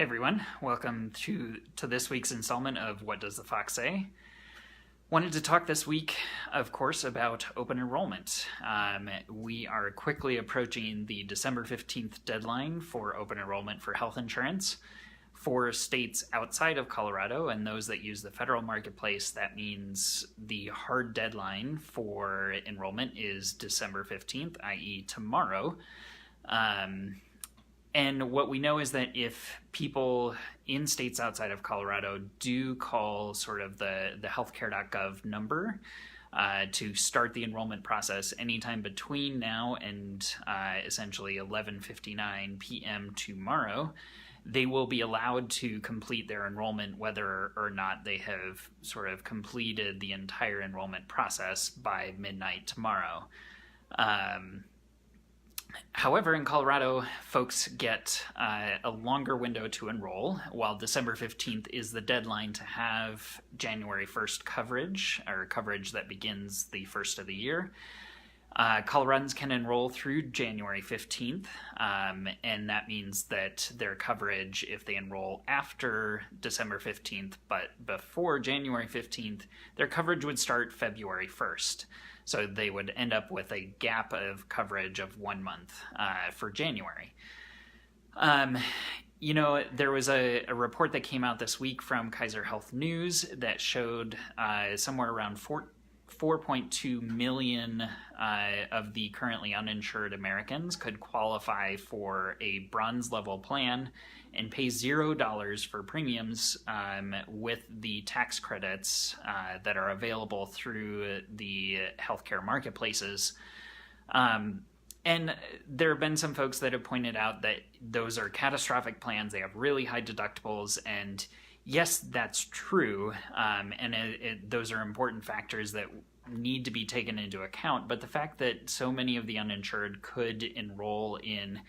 Hey everyone, welcome to this week's installment of What Does the Fox Say? Wanted to talk this week, of course, about open enrollment. We are quickly approaching the December 15th deadline for open enrollment for health insurance. For states outside of Colorado and those that use the federal marketplace, that means the hard deadline for enrollment is December 15th, i.e. tomorrow. And what we know is that if people in states outside of Colorado do call sort of the healthcare.gov number to start the enrollment process anytime between now and essentially 11:59 p.m. tomorrow, they will be allowed to complete their enrollment whether or not they have sort of completed the entire enrollment process by midnight tomorrow. However, in Colorado, folks get a longer window to enroll, while December 15th is the deadline to have January 1st coverage, or coverage that begins the first of the year. Coloradans can enroll through January 15th, and that means that their coverage, if they enroll after December 15th but before January 15th, their coverage would start February 1st. So they would end up with a gap of coverage of 1 month for January. There was a report that came out this week from Kaiser Health News that showed somewhere around 4.2 million of the currently uninsured Americans could qualify for a bronze level plan and pay $0 for premiums with the tax credits that are available through the healthcare marketplaces. And there have been some folks that have pointed out that those are catastrophic plans. They have really high deductibles, and yes, that's true, and those are important factors that need to be taken into account. But the fact that so many of the uninsured could enroll in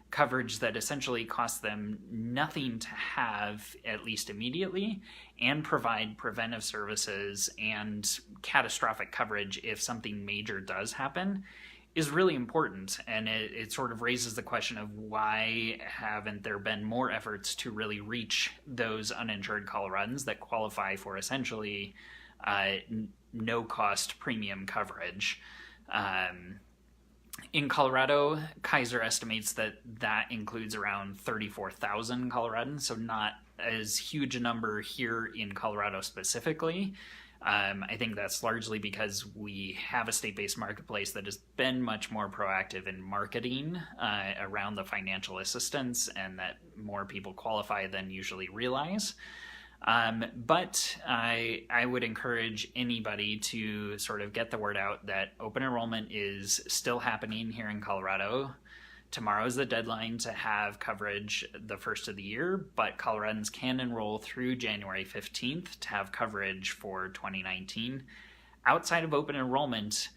coverage that essentially costs them nothing to have, at least immediately, and provide preventive services and catastrophic coverage if something major does happen, is really important. And it sort of raises the question of why haven't there been more efforts to really reach those uninsured Coloradans that qualify for essentially no-cost premium coverage. In Colorado, Kaiser estimates that includes around 34,000 Coloradans, so not as huge a number here in Colorado specifically. I think that's largely because we have a state-based marketplace that has been much more proactive in marketing around the financial assistance, and that more people qualify than usually realize. But I would encourage anybody to sort of get the word out that open enrollment is still happening here in Colorado. Tomorrow's the deadline to have coverage the first of the year, but Coloradans can enroll through January 15th to have coverage for 2019. Outside of open enrollment,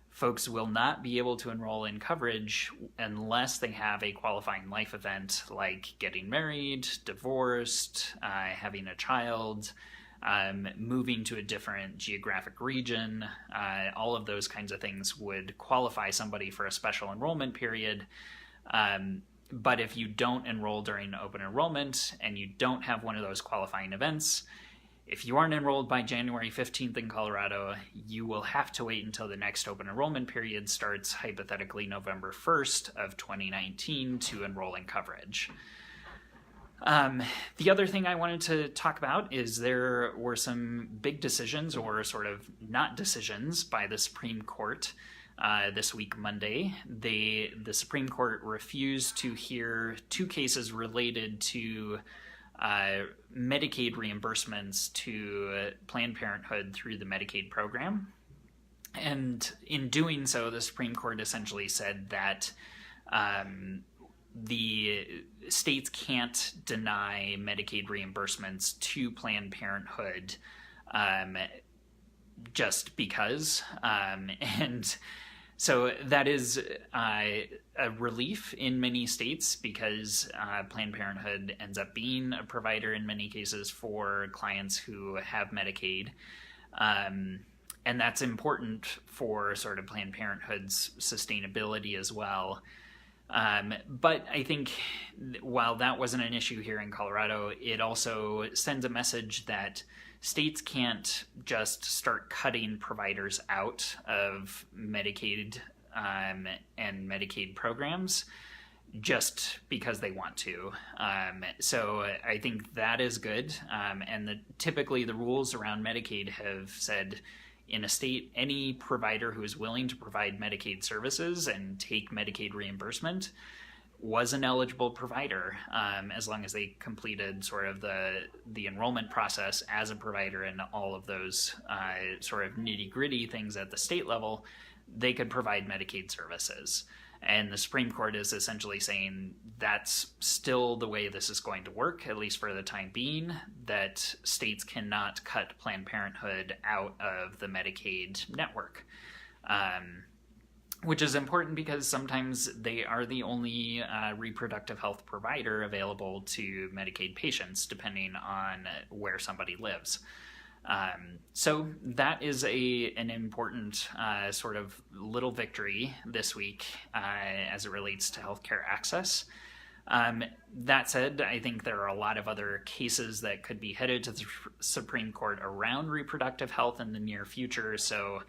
folks will not be able to enroll in coverage unless they have a qualifying life event like getting married, divorced, having a child, moving to a different geographic region. All of those kinds of things would qualify somebody for a special enrollment period. But if you don't enroll during open enrollment and you don't have one of those qualifying events, if you aren't enrolled by January 15th in Colorado, you will have to wait until the next open enrollment period starts, hypothetically November 1st of 2019, to enroll in coverage. The other thing I wanted to talk about is there were some big decisions, or sort of not decisions, by the Supreme Court this week, Monday. The Supreme Court refused to hear two cases related to Medicaid reimbursements to Planned Parenthood through the Medicaid program. And in doing so, the Supreme Court essentially said that the states can't deny Medicaid reimbursements to Planned Parenthood just because. And so that is a relief in many states because Planned Parenthood ends up being a provider in many cases for clients who have Medicaid. And that's important for sort of Planned Parenthood's sustainability as well. But I think while that wasn't an issue here in Colorado, it also sends a message that states can't just start cutting providers out of Medicaid and Medicaid programs just because they want to. So I think that is good. And typically the rules around Medicaid have said in a state, any provider who is willing to provide Medicaid services and take Medicaid reimbursement was an eligible provider, as long as they completed sort of the enrollment process as a provider and all of those sort of nitty-gritty things at the state level, they could provide Medicaid services. And the Supreme Court is essentially saying that's still the way this is going to work, at least for the time being, that states cannot cut Planned Parenthood out of the Medicaid network. Which is important because sometimes they are the only reproductive health provider available to Medicaid patients, depending on where somebody lives. So that is an important sort of little victory this week as it relates to healthcare access. That said, I think there are a lot of other cases that could be headed to the Supreme Court around reproductive health in the near future. So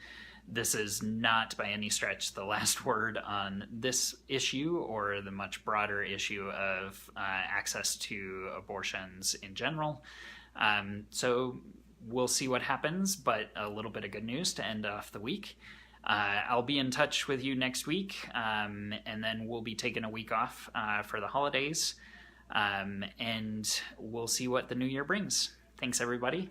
this is not by any stretch the last word on this issue or the much broader issue of access to abortions in general. So we'll see what happens, but a little bit of good news to end off the week. I'll be in touch with you next week, and then we'll be taking a week off for the holidays, and we'll see what the new year brings. Thanks, everybody.